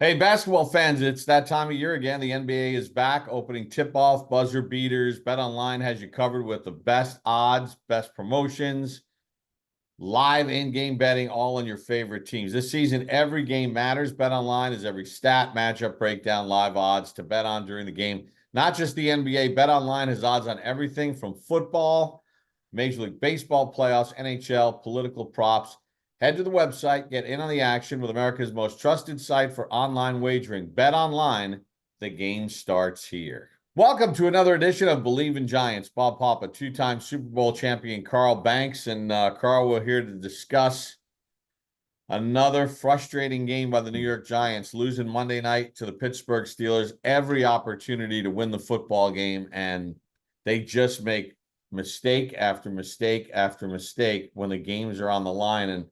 Hey, basketball fans, it's that time of year again. The NBA is back, opening tip-off, buzzer beaters. BetOnline has you covered with the best odds, best promotions, live in-game betting, all on your favorite teams. This season, every game matters. BetOnline is every stat, matchup breakdown, live odds to bet on during the game. Not just the NBA, BetOnline has odds on everything from football, Major League Baseball playoffs, NHL, political props. Head to the website, get in on the action with America's most trusted site for online wagering. Bet online, the game starts here. Welcome to another edition of Believe in Giants. Bob Papa, two-time Super Bowl champion Carl Banks, and Carl, we're here to discuss another frustrating game by the New York Giants, losing Monday night to the Pittsburgh Steelers. Every opportunity to win the football game, and they just make mistake after mistake after mistake when the games are on the line. And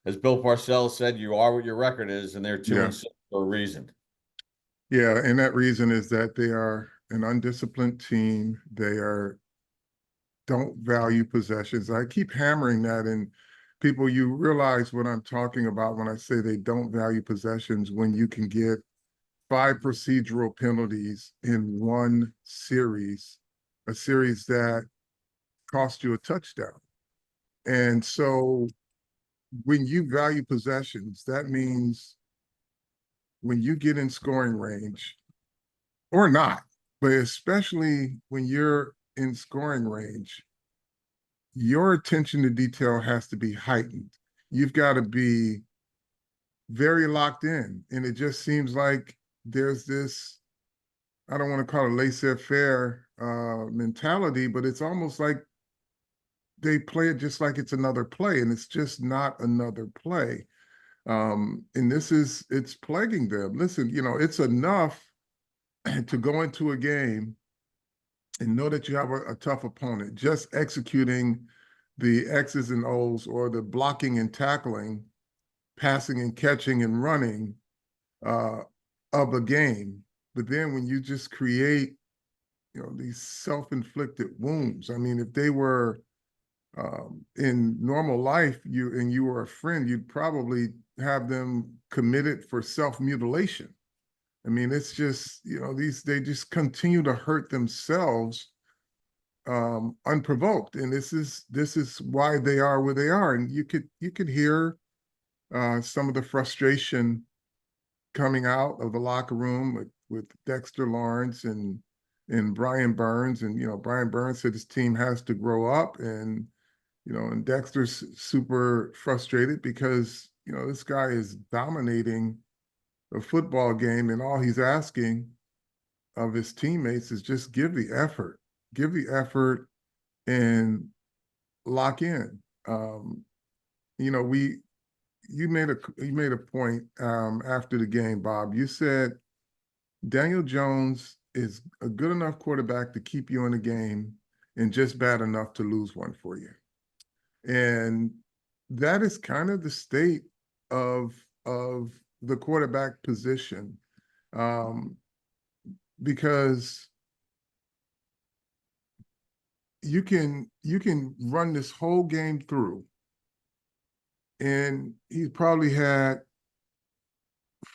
as Bill Parcells said, you are what your record is, and they're 2 and Yeah, 6 for a reason. yeah, and that reason is that they are an undisciplined team. They are don't value possessions. I keep hammering that, and people, you realize what I'm talking about when I say they don't value possessions. When you can get 5 procedural penalties in one series, a series that cost you a touchdown, and so when you value possessions, that means when you get in scoring range or not, but especially when you're in scoring range, your attention to detail has to be heightened. You've got to be very locked in. And it just seems like there's this, I don't want to call it laissez-faire mentality, but it's almost like they play it just like it's another play, and it's just not another play. And it's plaguing them. Listen, it's enough to go into a game and know that you have a tough opponent. Just executing the X's and O's, or the blocking and tackling, passing and catching and running uh, of a game. But then when you just create, these self-inflicted wounds. I mean, if they were in normal life, you were a friend, you'd probably have them committed for self-mutilation. I mean, it's just, they just continue to hurt themselves unprovoked, and this is why they are where they are. And you could hear some of the frustration coming out of the locker room with Dexter Lawrence and Brian Burns. And Brian Burns said his team has to grow up, and Dexter's super frustrated because this guy is dominating a football game, and all he's asking of his teammates is just give the effort and lock in. You know, we you made a point after the game, Bob. You said Daniel Jones is a good enough quarterback to keep you in the game and just bad enough to lose one for you. And that is kind of the state of the quarterback position, um, because you can run this whole game through, and he probably had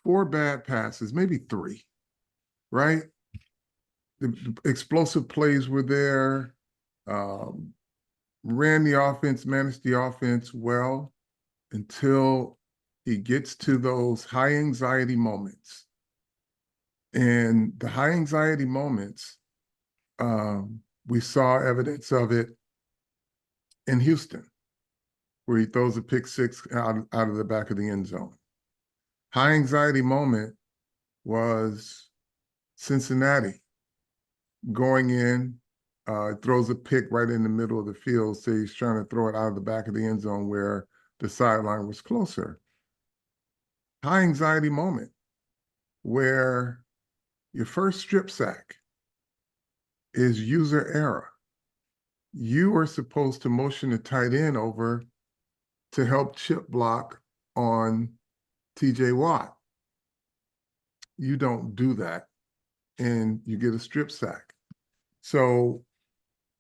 4 bad passes, maybe 3, right? The explosive plays were there. Um, Ran the offense, managed the offense well until he gets to those high anxiety moments. And the high anxiety moments, we saw evidence of it in Houston, where he throws a pick six out of the back of the end zone. High anxiety moment was Cincinnati going in, throws a pick right in the middle of the field. So he's trying to throw it out of the back of the end zone where the sideline was closer. High anxiety moment where your first strip sack is user error. You are supposed to motion the tight end over to help chip block on TJ Watt. You don't do that, and you get a strip sack. So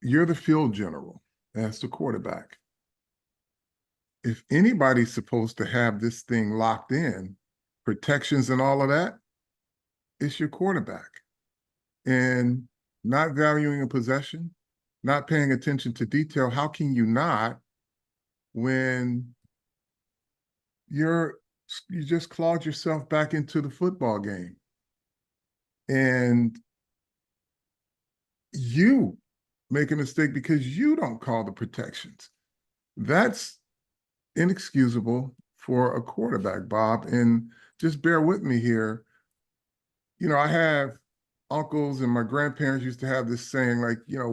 you're the field general as the quarterback. If anybody's supposed to have this thing locked in, protections and all of that, it's your quarterback. And not valuing a possession, not paying attention to detail, how can you not when you just clawed yourself back into the football game? And you make a mistake because you don't call the protections. That's inexcusable for a quarterback, Bob. And just bear with me here. You know, I have uncles and my grandparents used to have this saying, like, you know,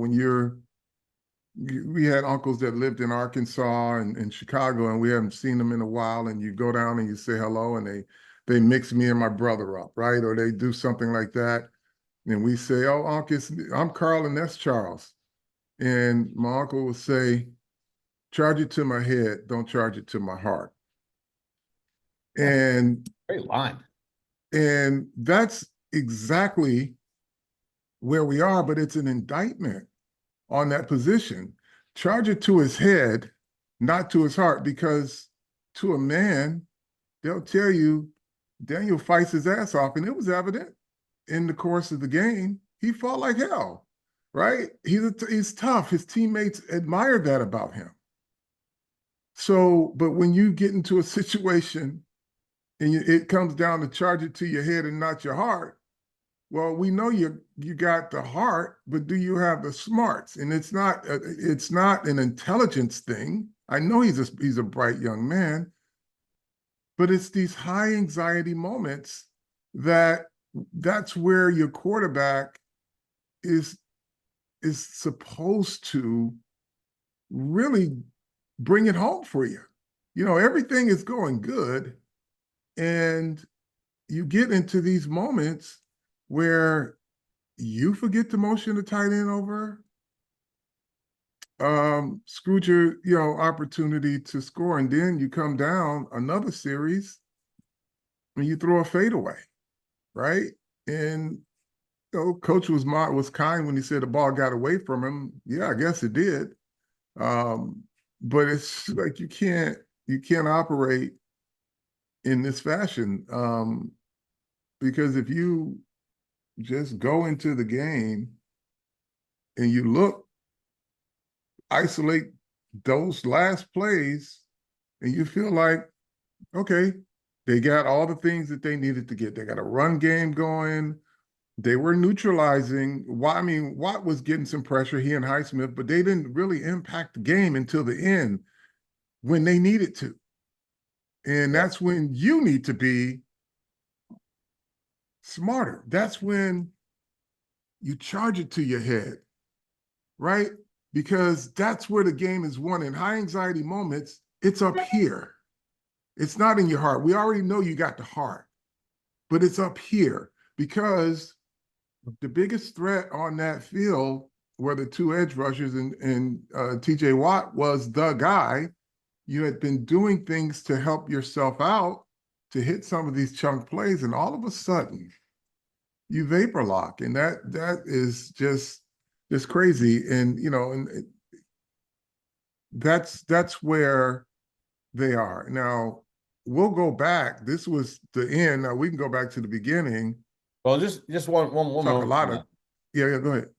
we had uncles that lived in Arkansas and Chicago, and we haven't seen them in a while. And you go down and you say hello, and they mix me and my brother up, right? Or they do something like that. And we say, "Oh, Uncle, I'm Carl and that's Charles." And my uncle would say, "Charge it to my head, don't charge it to my heart." And Great line. and that's exactly where we are, but it's an indictment on that position. Charge it to his head, not to his heart, because to a man, they'll tell you Daniel fights his ass off, and it was evident in the course of the game. He fought like hell, right? He's tough. His teammates admire that about him. So, but when you get into a situation and it comes down to charge it to your head and not your heart, well, we know you got the heart, but do you have the smarts? And it's not an intelligence thing. I know he's a bright young man, but it's these high anxiety moments that's where your quarterback is supposed to really bring it home for you. You know, everything is going good, and you get into these moments where you forget to motion the tight end over, screwed your opportunity to score, and then you come down another series and you throw a fadeaway, right? And coach was kind when he said the ball got away from him. Yeah, I guess it did. But it's like you can't operate in this fashion, because if you just go into the game and you isolate those last plays, and you feel like, okay, they got all the things that they needed to get. They got a run game going. They were neutralizing. Watt was getting some pressure, he and Highsmith, but they didn't really impact the game until the end when they needed to. And that's when you need to be smarter. That's when you charge it to your head, right? Because that's where the game is won. In high anxiety moments, it's up here. It's not in your heart. We already know you got the heart, but it's up here because the biggest threat on that field were the two edge rushers, and TJ Watt was the guy. You had been doing things to help yourself out to hit some of these chunk plays, and all of a sudden you vapor lock, and that is just crazy. And that's where they are now. We'll go back. This was the end. Now we can go back to the beginning. Well, just one Talk a moment. lot of yeah. Go ahead.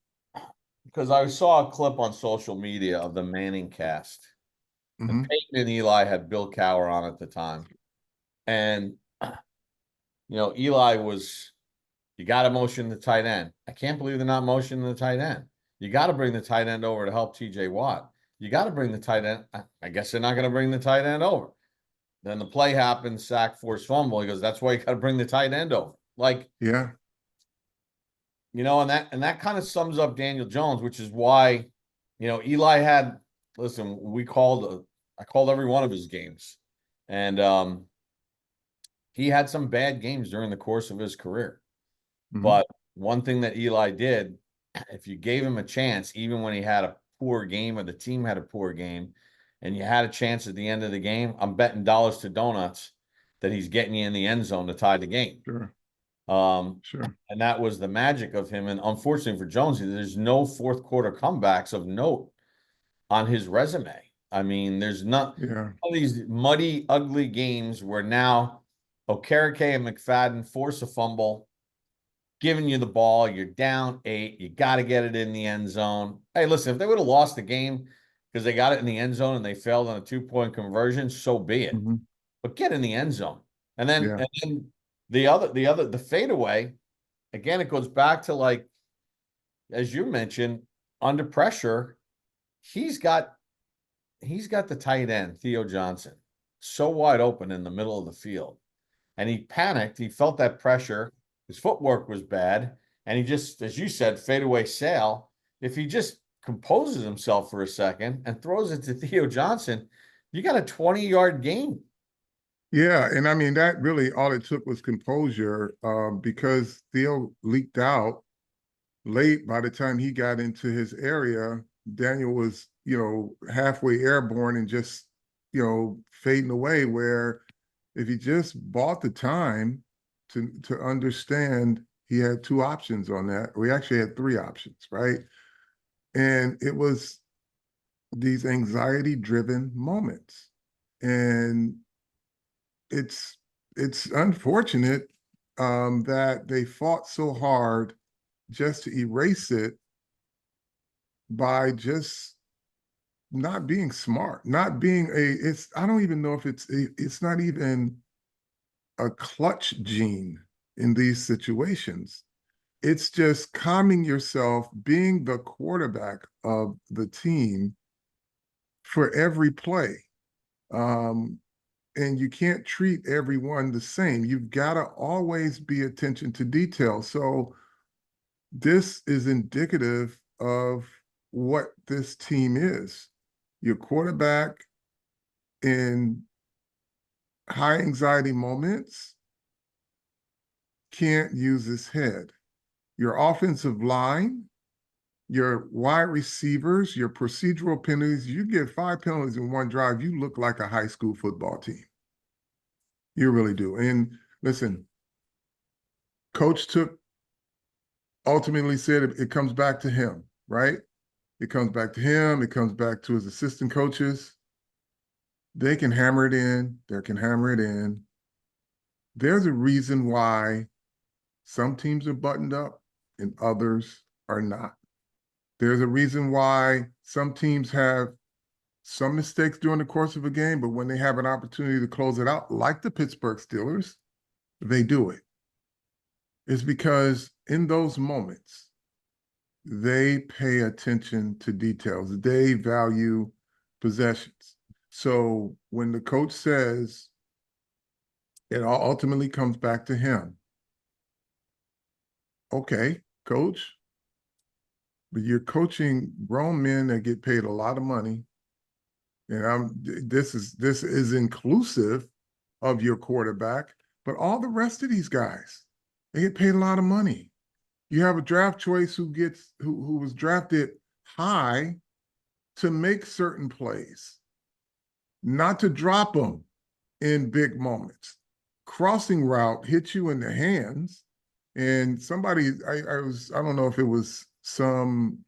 Because I saw a clip on social media of the Manning cast, and Mm-hmm. Peyton and Eli had Bill Cowher on at the time, and Eli was, you got to motion the tight end. I can't believe they're not motioning the tight end. You got to bring the tight end over to help TJ Watt. You got to bring the tight end. I guess they're not going to bring the tight end over. Then the play happens, sack, forced fumble. He goes, that's why you got to bring the tight end over. Like, Yeah. and that kind of sums up Daniel Jones, which is why, Eli had, listen, I called every one of his games. And he had some bad games during the course of his career. Mm-hmm. But one thing that Eli did, if you gave him a chance, even when he had a poor game or the team had a poor game, and you had a chance at the end of the game, I'm betting dollars to donuts that he's getting you in the end zone to tie the game. Sure. Sure. And that was the magic of him. And unfortunately for Jones, there's no fourth quarter comebacks of note on his resume. I mean, there's not Yeah. all these muddy, ugly games where now Okereke and McFadden force a fumble, giving you the ball. You're down 8. You got to get it in the end zone. Hey, listen, if they would have lost the game because they got it in the end zone and they failed on a 2-point conversion, so be it. Mhm. But get in the end zone. Yeah. And then the fadeaway, again, it goes back to, like, as you mentioned, under pressure, he's got the tight end, Theo Johnson, so wide open in the middle of the field. And he panicked. He felt that pressure. His footwork was bad. And he just, as you said, fadeaway sail. If he just composes himself for a second and throws it to Theo Johnson, you got a 20-yard gain. Yeah, and I mean that really all it took was composure, because Theo leaked out late. By the time he got into his area, Daniel was, halfway airborne and just, fading away. Where if he just bought the time to understand, he had two options on that. We actually had three options, right? And it was these anxiety-driven moments. And it's it's unfortunate, that they fought so hard just to erase it by just not being smart, not being it's, I don't even know if it's not even a clutch gene in these situations. It's just calming yourself, being the quarterback of the team for every play. Um, and you can't treat everyone the same. You've got to always be attention to detail. So this is indicative of what this team is. Your quarterback in high anxiety moments can't use his head. Your offensive line, your wide receivers, your procedural penalties, you get 5 penalties in one drive, you look like a high school football team. You really do. And listen, coach ultimately said it comes back to him, right? It comes back to him. It comes back to his assistant coaches. They can hammer it in. They can hammer it in. There's a reason why some teams are buttoned up and others are not. There's a reason why some teams have some mistakes during the course of a game, but when they have an opportunity to close it out, like the Pittsburgh Steelers, they do it. It's because in those moments, they pay attention to details. They value possessions. So when the coach says it all ultimately comes back to him, okay, coach, but you're coaching grown men that get paid a lot of money. And this is inclusive of your quarterback, but all the rest of these guys, they get paid a lot of money. You have a draft choice who was drafted high to make certain plays, not to drop them in big moments. Crossing route hits you in the hands, and somebody, I don't know if it was some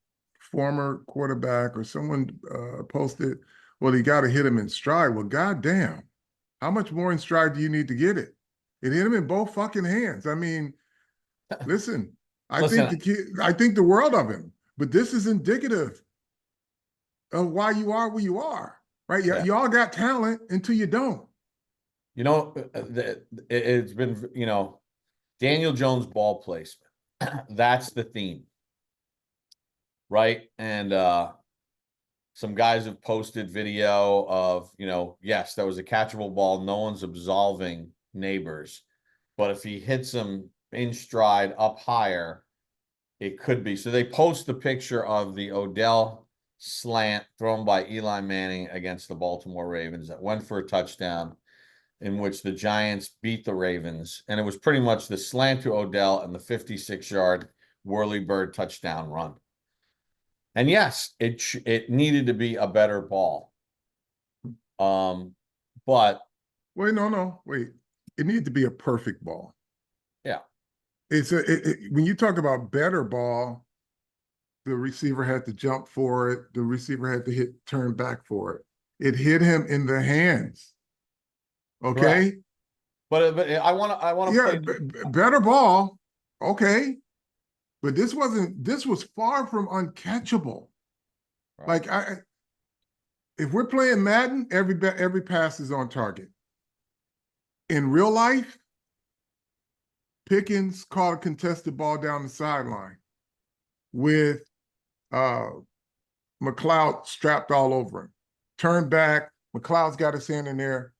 former quarterback or someone posted, well, you got to hit him in stride. Well, goddamn, how much more in stride do you need to get it? It hit him in both fucking hands. I mean, listen, Listen, I think the world of him, but this is indicative of why you are where you are, right? yeah. You all got talent until you don't. It's been, Daniel Jones ball placement. That's the theme, right? And some guys have posted video of, yes, that was a catchable ball. No one's absolving Neighbors, but if he hits him in stride up higher, it could be. So they post the picture of the Odell slant thrown by Eli Manning against the Baltimore Ravens that went for a touchdown, in which the Giants beat the Ravens. And it was pretty much the slant to Odell and the 56-yard whirly bird touchdown run. And yes, it needed to be a better ball. But Wait, no, wait. It needed to be a perfect ball. yeah, When you talk about better ball, the receiver had to jump for it. The receiver had to turn back for it. It hit him in the hands. correct. Okay. But I want to Yeah, play. better ball. Okay. But this was far from uncatchable. Right. Like if we're playing Madden, every pass is on target. In real life, Pickens caught a contested ball down the sideline with uh, McLeod strapped all over him. Turned back, McLeod's got his hand in there.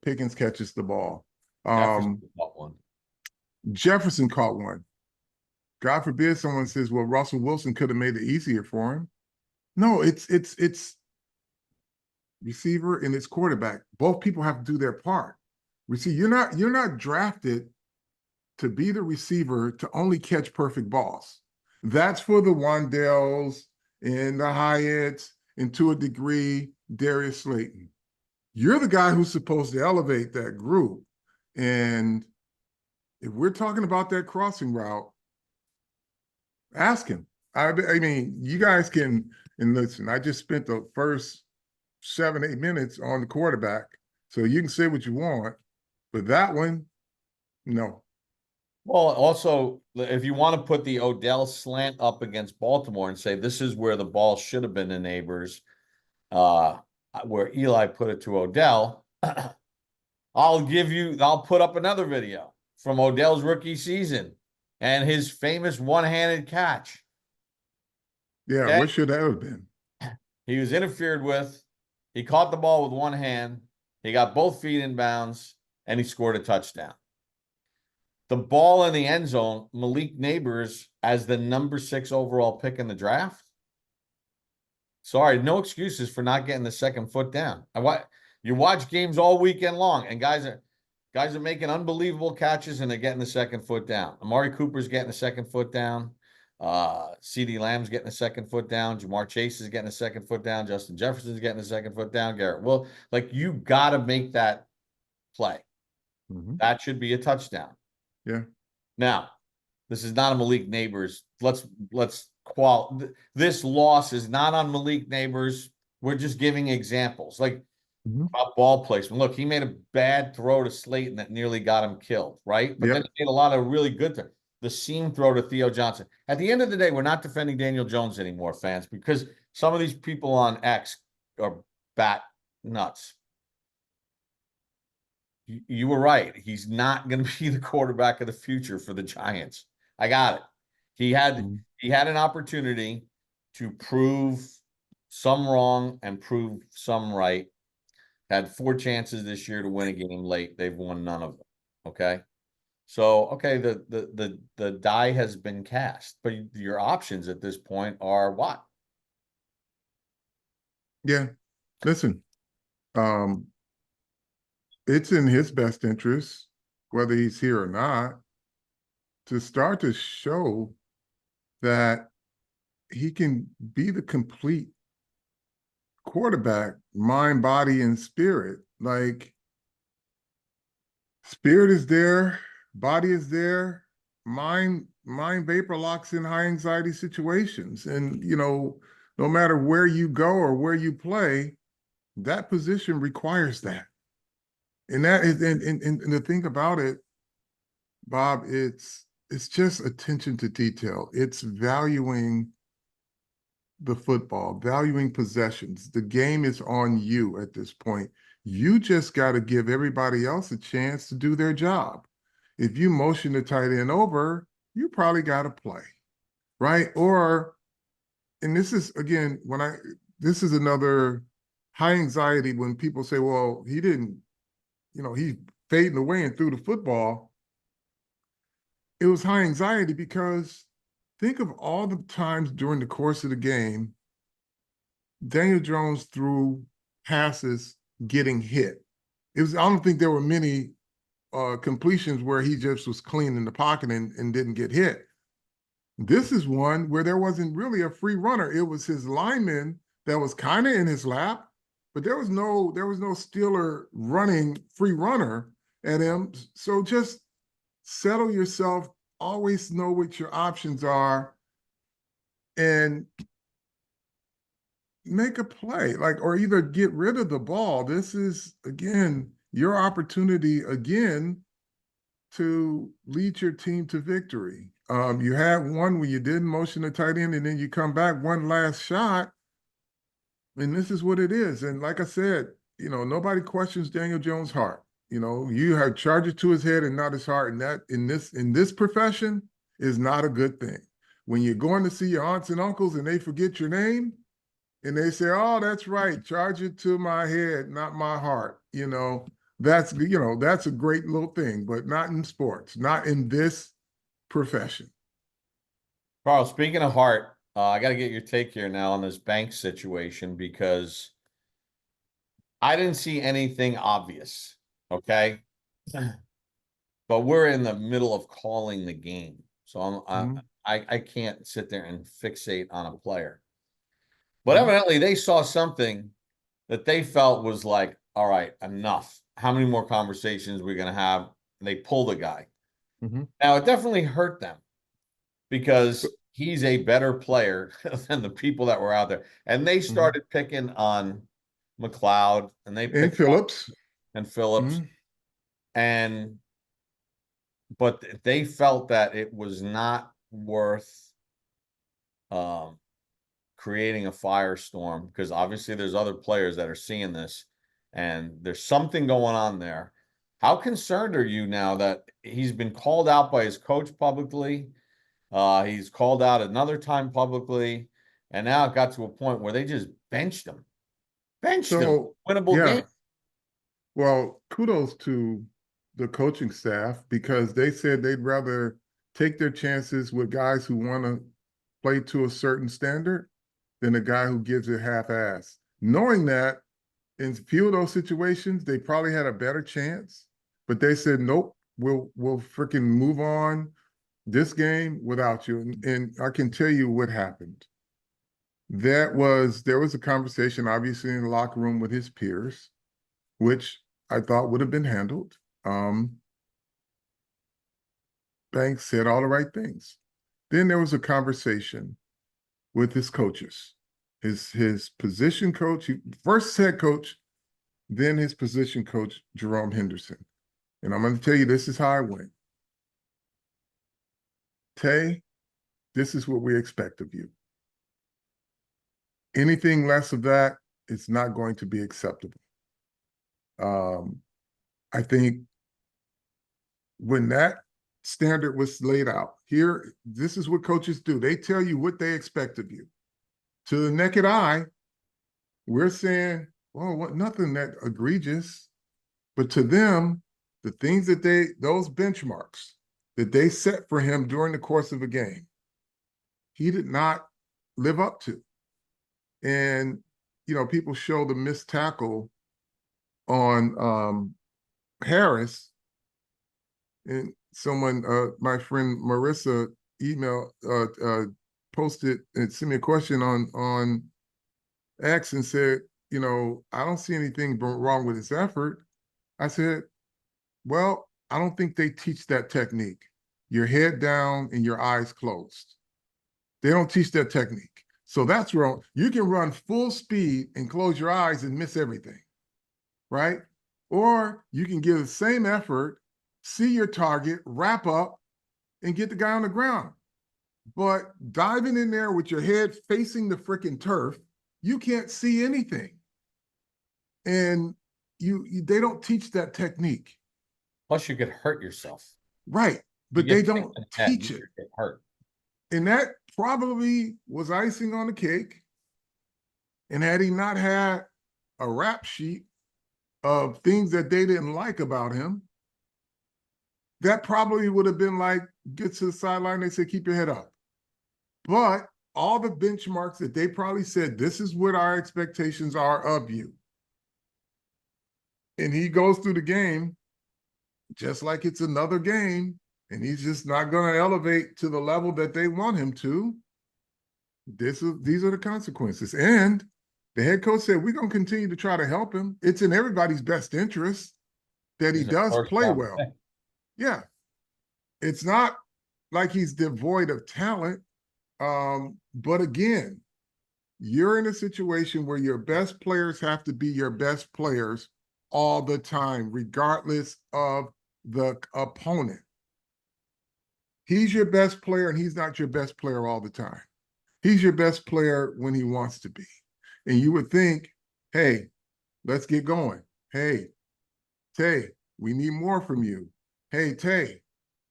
Pickens catches the ball. Jefferson caught one. Jefferson caught one. God forbid someone says, "Well, Russell Wilson could have made it easier for him." No, it's receiver and it's quarterback. Both people have to do their part. See, you're not drafted to be the receiver to only catch perfect balls. That's for the Wandells and the Hyatts and to a degree Darius Slayton. You're the guy who's supposed to elevate that group. And if we're talking about that crossing route, ask him. I mean, you guys can, and listen, I just spent the first 7, 8 minutes on the quarterback. So you can say what you want, but that one, no. Well, also, if you want to put the Odell slant up against Baltimore and say this is where the ball should have been the neighbors, where Eli put it to Odell, I'll put up another video from Odell's rookie season and his famous one-handed catch. Yeah, Okay? what should that have been? He was interfered with. He caught the ball with one hand. He got both feet in bounds, and he scored a touchdown. The ball in the end zone, Malik Neighbors as the number 6 overall pick in the draft. Sorry, no excuses for not getting the second foot down. You watch games all weekend long, and guys are making unbelievable catches and they're getting the second foot down. Amari Cooper's getting the second foot down. CeeDee Lamb's getting the second foot down. Jamar Chase is getting the second foot down. Justin Jefferson's getting the second foot down. Garrett, well, like you got to make that play. Mm-hmm. That should be a touchdown. Yeah. Now, this is not a Malik Neighbors. This loss is not on Malik Neighbors. We're just giving examples. Like about ball placement. Look, he made a bad throw to Slayton that nearly got him killed, right? But then he made a lot of really good things. The seam throw to Theo Johnson. At the end of the day, we're not defending Daniel Jones anymore, fans, because some of these people on X are bat nuts. You were right. He's not going to be the quarterback of the future for the Giants. I got it. He had an opportunity to prove some wrong and prove some right. Had 4 chances this year to win a game late. They've won none of them. Okay. So, okay, the die has been cast, but your options at this point are what? Yeah. Listen, it's in his best interest, whether he's here or not, to start to show that he can be the complete quarterback, mind, body, and spirit. Like, spirit is there, body is there, mind vapor locks in high anxiety situations. And, no matter where you go or where you play, that position requires that. And that is, and the thing about it, Bob, it's just attention to detail. It's valuing the football, valuing possessions. The game is on you at this point. You just got to give everybody else a chance to do their job. If you motion the tight end over, you probably got to play, right? Or, and this is, again, this is another high anxiety when people say, well, he didn't, he's fading away and threw the football. It was high anxiety because think of all the times during the course of the game Daniel Jones threw passes getting hit. I don't think there were many completions where he just was clean in the pocket and didn't get hit. This is one where there wasn't really a free runner. It was his lineman that was kind of in his lap, but there was no Steeler running free runner at him. So just settle yourself, always know what your options are, and make a play, or either get rid of the ball. This is, again, your opportunity again to lead your team to victory. You have one where you didn't motion the tight end and then you come back one last shot, and this is what it is. And like I said, nobody questions Daniel Jones' heart. You have charged it to his head and not his heart, and that in this profession is not a good thing. When you're going to see your aunts and uncles and they forget your name and they say, "Oh, that's right, charge it to my head, not my heart." That's a great little thing, but not in sports, not in this profession. Carl, speaking of heart, I got to get your take here now on this Banks situation because I didn't see anything obvious. Okay. But we're in the middle of calling the game. So I can't sit there and fixate on a player. But evidently they saw something that they felt was like, all right, enough. How many more conversations are we going to have? And they pulled a guy. Now, it definitely hurt them because he's a better player than the people that were out there. And they started picking on McLeod and they picked Phillips. And Phillips. But they felt that it was not worth creating a firestorm because obviously there's other players that are seeing this and there's something going on there. How concerned are you now that he's been called out by his coach publicly? He's called out another time publicly, and now it got to a point where they just benched him. Winnable game. Well, kudos to the coaching staff because they said they'd rather take their chances with guys who want to play to a certain standard than a guy who gives it half-ass. Knowing that in a few of those situations, they probably had a better chance, but they said, nope, we'll freaking move on this game without you. And I can tell you what happened. There was a conversation, obviously, in the locker room with his peers, which I thought would have been handled. Banks said all the right things. Then there was a conversation with his coaches, his position coach, first head coach, then his position coach, Jerome Henderson. And I'm going to tell you, this is how I went. Tay, this is what we expect of you. Anything less of that, it's not going to be acceptable. I think when that standard was laid out, here, this is what coaches do. They tell you what they expect of you. To the naked eye, we're saying, well, nothing that egregious. But to them, the things that those benchmarks that they set for him during the course of a game, he did not live up to. And, people show the missed tackle on Harris, and someone, my friend Marissa, posted and sent me a question on X and said, I don't see anything wrong with his effort. I said, well, I don't think they teach that technique. Your head down and your eyes closed. They don't teach that technique. So that's wrong. You can run full speed and close your eyes and miss everything, right? Or you can give the same effort, see your target, wrap up, and get the guy on the ground. But diving in there with your head facing the freaking turf, you can't see anything. And they don't teach that technique. Plus, you could hurt yourself. Right. But they don't teach it. Get hurt. And that probably was icing on the cake. And had he not had a rap sheet of things that they didn't like about him, that probably would have been like, get to the sideline, they said, keep your head up. But all the benchmarks that they probably said, this is what our expectations are of you. And he goes through the game just like it's another game, and he's just not going to elevate to the level that they want him to. These are the consequences. And the head coach said, we're going to continue to try to help him. It's in everybody's best interest that he does play well. Yeah. It's not like he's devoid of talent. But again, you're in a situation where your best players have to be your best players all the time, regardless of the opponent. He's your best player, and he's not your best player all the time. He's your best player when he wants to be. And you would think, hey, let's get going. Hey, Tay, we need more from you. Hey, Tay,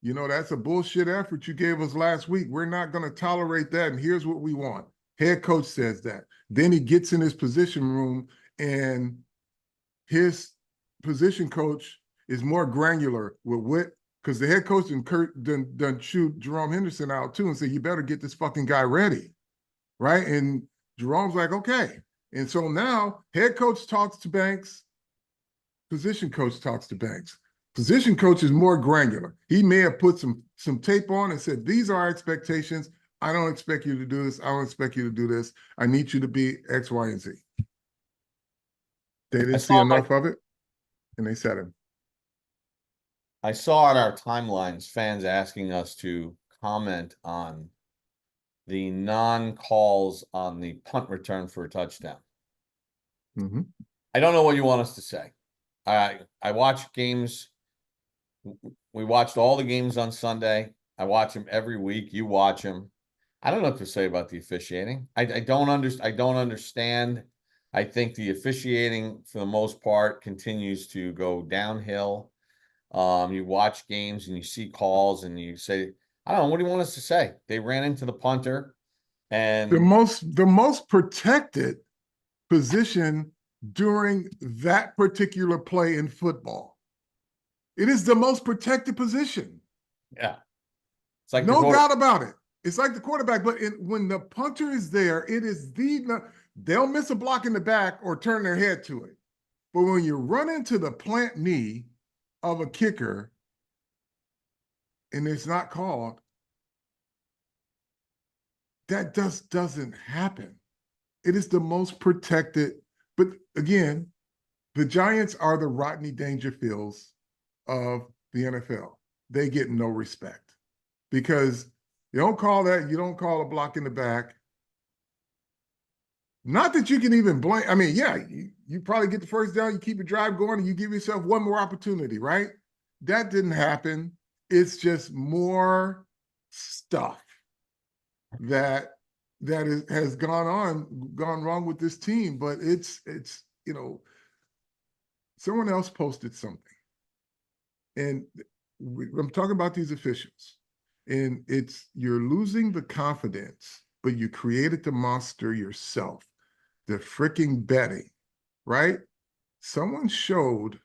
you know, that's a bullshit effort you gave us last week. We're not going to tolerate that. And here's what we want. Head coach says that. Then he gets in his position room, and his position coach is more granular with what, because the head coach done shoot Jerome Henderson out too and say, you better get this fucking guy ready. Right. And Jerome's like, okay. And so now head coach talks to Banks, position coach talks to Banks. Position coach is more granular. He may have put some tape on and said, these are our expectations. I don't expect you to do this. I don't expect you to do this. I need you to be X, Y, and Z. They didn't see enough of it, and they said him. I saw on our timelines fans asking us to comment on the non-calls on the punt return for a touchdown. Mm-hmm. I don't know what you want us to say. I watch games. We watched all the games on Sunday. I watch them every week. You watch them. I don't know what to say about the officiating. I don't understand. I think the officiating, for the most part, continues to go downhill. You watch games and you see calls and you say, I don't know, what do you want us to say? They ran into the punter, and the most protected position during that particular play in football. It is the most protected position. yeah, it's like no doubt about it. It's like the quarterback, but when the punter is there, it is they'll miss a block in the back or turn their head to it. But when you run into the plant knee of a kicker and it's not called, that just doesn't happen. It is the most protected. But again, the Giants are the Rodney Dangerfields of the NFL. They get no respect because you don't call that, you don't call a block in the back. Not that you can even blame. I mean, yeah, you probably get the first down, you keep your drive going, and you give yourself one more opportunity, right? That didn't happen. It's just more stuff that has gone wrong with this team. But it's you know, someone else posted something, and I'm talking about these officials, and you're losing the confidence, but you created the monster yourself. The freaking betting, right? Someone showed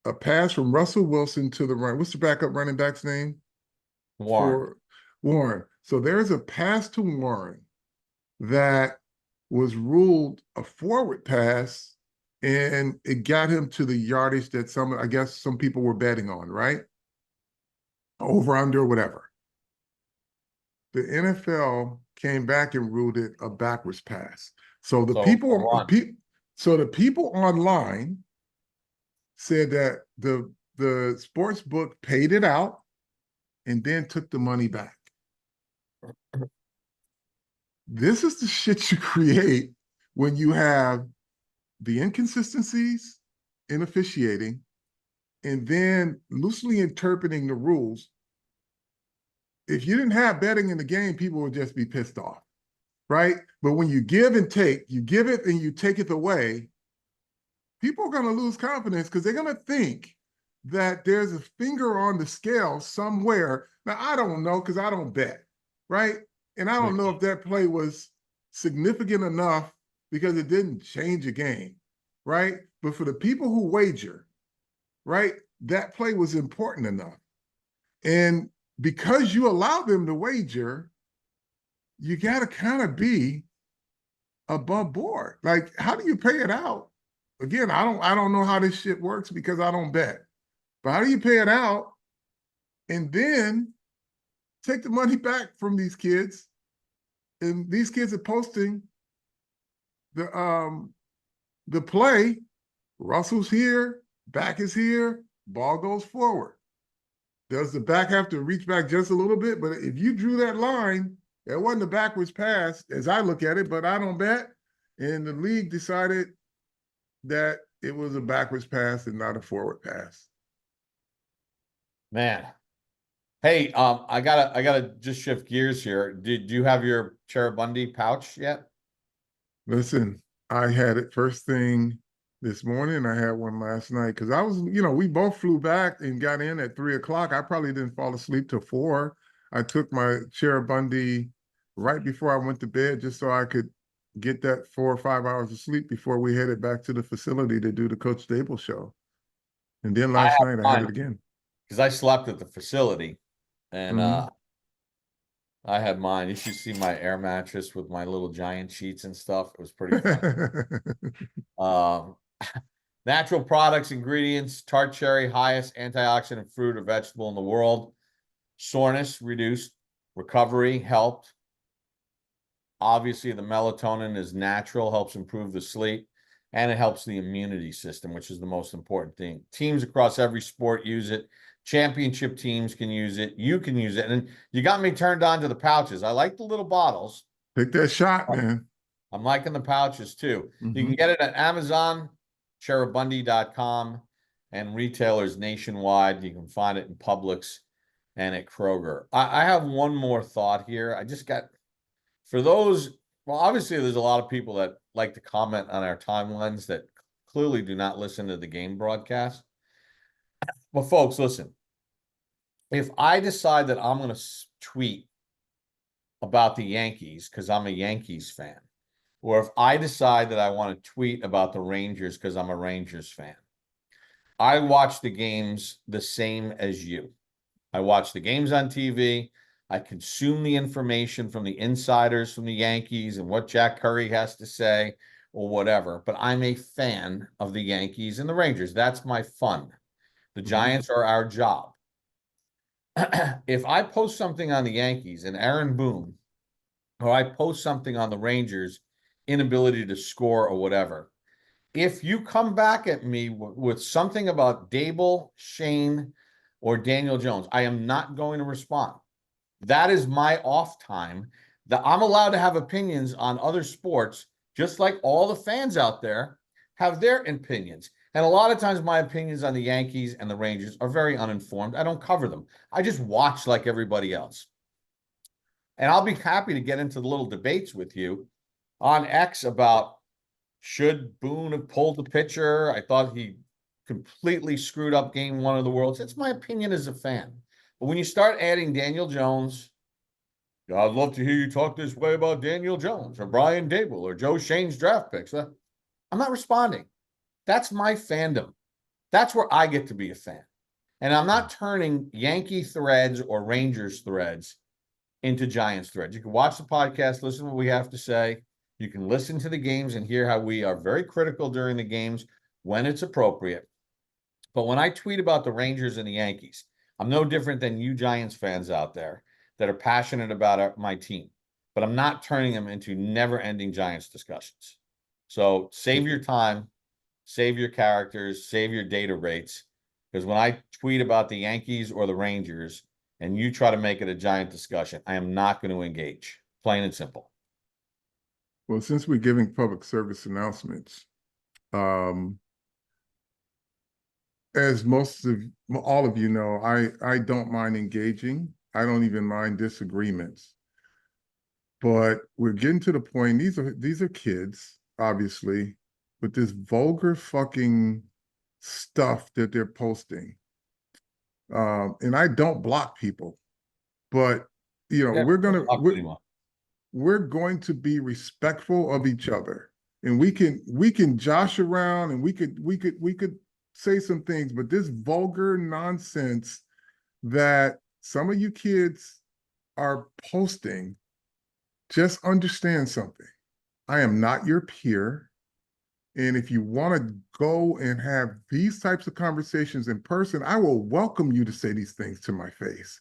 a pass from Russell Wilson to the run. What's the backup running back's name? Warren. Warren. So there's a pass to Warren that was ruled a forward pass, and it got him to the yardage that I guess some people were betting on, right? Over, under, whatever. The NFL came back and ruled it a backwards pass. So the people online said that the sports book paid it out and then took the money back. This is the shit you create when you have the inconsistencies in officiating and then loosely interpreting the rules. If you didn't have betting in the game, people would just be pissed off, right? But when you give and take, you give it and you take it away, people are going to lose confidence because they're going to think that there's a finger on the scale somewhere. Now, I don't know because I don't bet, right? And I don't know if that play was significant enough because it didn't change a game, right? But for the people who wager, right, that play was important enough. And because you allow them to wager, you got to kind of be above board. Like, how do you pay it out? Again, I don't know how this shit works because I don't bet. But how do you pay it out and then take the money back from these kids? And these kids are posting the play. Russell's here, back is here, ball goes forward. Does the back have to reach back just a little bit? But if you drew that line, it wasn't a backwards pass, as I look at it, but I don't bet. And the league decided that it was a backwards pass and not a forward pass. Man. Hey, I gotta just shift gears here. Did you have your Cherubundi pouch yet? Listen, I had it first thing this morning. I had one last night because I was, we both flew back and got in at 3 o'clock. I probably didn't fall asleep till 4. I took my Cherubundi right before I went to bed just so I could get that 4 or 5 hours of sleep before we headed back to the facility to do the Coach Dable show. And then I last have night I had mine it again. because I slept at the facility and Mhm. I had mine. You should see my air mattress with my little giant sheets and stuff. It was pretty fun. Um, natural products, ingredients, tart cherry, highest antioxidant fruit or vegetable in the world. Soreness reduced, recovery helped. Obviously, the melatonin is natural, helps improve the sleep, and it helps the immunity system, which is the most important thing. Teams across every sport use it. Championship teams can use it. You can use it. And you got me turned on to the pouches. I like the little bottles. Take that shot, man. I'm liking the pouches too. You can Mhm. get it at Amazon, cherubundi.com, and retailers nationwide. You can find it in Publix and at Kroger. I have one more thought here. I just got for those, well, obviously, there's a lot of people that like to comment on our timelines that clearly do not listen to the game broadcast. But, folks, listen, if I decide that I'm going to tweet about the Yankees because I'm a Yankees fan, or if I decide that I want to tweet about the Rangers because I'm a Rangers fan, I watch the games the same as you. I watch the games on TV. I consume the information from the insiders from the Yankees and what Jack Curry has to say or whatever. But I'm a fan of the Yankees and the Rangers. That's my fun. The Mhm. Giants are our job. If I post something on the Yankees and Aaron Boone, or I post something on the Rangers, inability to score or whatever, if you come back at me with something about Dable, Shane, or Daniel Jones, I am not going to respond. That is my off time. That I'm allowed to have opinions on other sports, just like all the fans out there have their opinions. And a lot of times, my opinions on the Yankees and the Rangers are very uninformed. I don't cover them. I just watch like everybody else. And I'll be happy to get into the little debates with you on X about should Boone have pulled the pitcher? I thought he completely screwed up game one of the Worlds. It's my opinion as a fan. But when you start adding Daniel Jones, I'd love to hear you talk this way about Daniel Jones or Brian Dable or Joe Shane's draft picks. I'm not responding. That's my fandom. That's where I get to be a fan. And I'm not turning Yankee threads or Rangers threads into Giants threads. You can watch the podcast, listen to what we have to say. You can listen to the games and hear how we are very critical during the games when it's appropriate. But when I tweet about the Rangers and the Yankees, I'm no different than you Giants fans out there that are passionate about my team. But I'm not turning them into never-ending Giants discussions. So save your time, save your characters, save your data rates. Because when I tweet about the Yankees or the Rangers and you try to make it a Giant discussion, I am not going to engage. Plain and simple. Well, since we're giving public service announcements, um, as most of all of you know, I don't mind engaging. I don't even mind disagreements. But we're getting to the point, these are kids, obviously, with this vulgar fucking stuff that they're posting. And I don't block people, but Yeah, we're gonna anymore. we're going to be respectful of each other. And we can josh around and we could say some things, but this vulgar nonsense that some of you kids are posting, just understand something. I am not your peer. And if you want to go and have these types of conversations in person, I will welcome you to say these things to my face.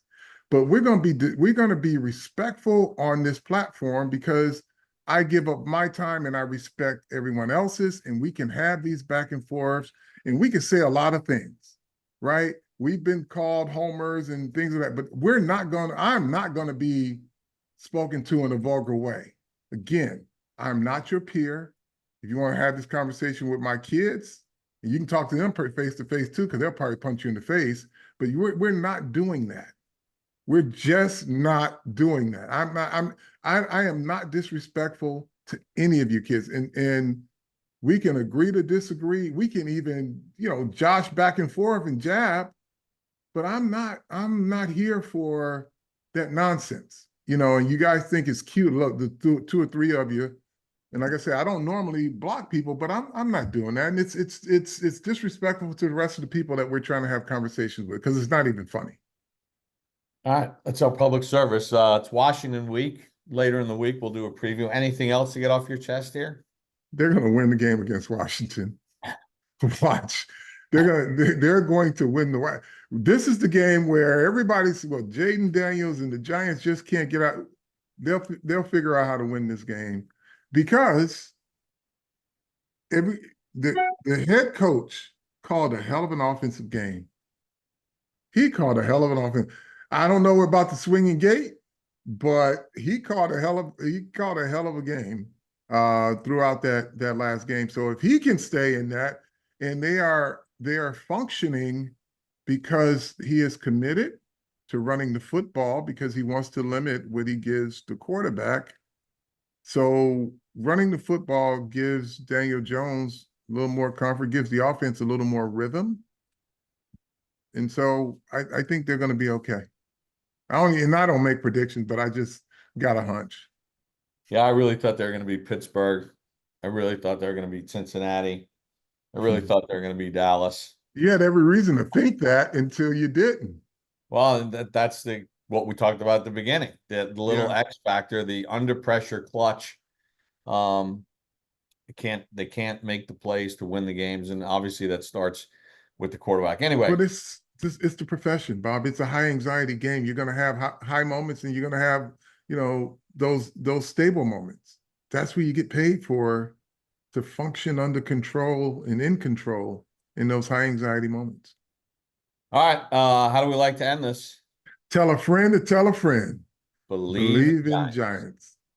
But we're going to be respectful on this platform because I give up my time and I respect everyone else's, and we can have these back and forths, and we can say a lot of things, right? We've been called homers and things like that, but I'm not going to be spoken to in a vulgar way. Again, I'm not your peer. If you want to have this conversation with my kids, and you can talk to them face to face too, because they'll probably punch you in the face. but we're not doing that. We're just not doing that. I am not disrespectful to any of you kids. And we can agree to disagree. We can even, josh back and forth and jab, but I'm not here for that nonsense. And you guys think it's cute. Look, the two or three of you. And like I said, I don't normally block people, but I'm not doing that. And it's disrespectful to the rest of the people that we're trying to have conversations with, because it's not even funny. All right, that's our public service. It's Washington week. Later in the week, we'll do a preview. Anything else to get off your chest here? They're going to win the game against Washington. Watch. They're going to win the. This is the game where everybody's, well, Jaden Daniels and the Giants just can't get out. They'll figure out how to win this game, because the head coach called a hell of an offensive game. He called a hell of an offense. I don't know about the swinging gate, but he called a hell of a game throughout that last game. So if he can stay in that, and they are functioning because he is committed to running the football, because he wants to limit what he gives the quarterback. So running the football gives Daniel Jones a little more comfort, gives the offense a little more rhythm. And so I think they're going to be okay. I don't make predictions, but I just got a hunch. Yeah, I really thought they were going to be Pittsburgh. I really thought they were going to be Cincinnati. I really thought they were going to be Dallas. You had every reason to think that until you didn't. Well, that's what we talked about at the beginning. The little Yeah. X factor, the under pressure clutch. They can't make the plays to win the games, and obviously that starts with the quarterback. Anyway, But it's the profession, Bob. It's a high anxiety game. You're going to have high moments, and you're going to have those stable moments. That's what you get paid for, to function under control and in control in those high anxiety moments. all right. How do we like to end this? Tell a friend to tell a friend. Believe in Believe in Giants. Giants.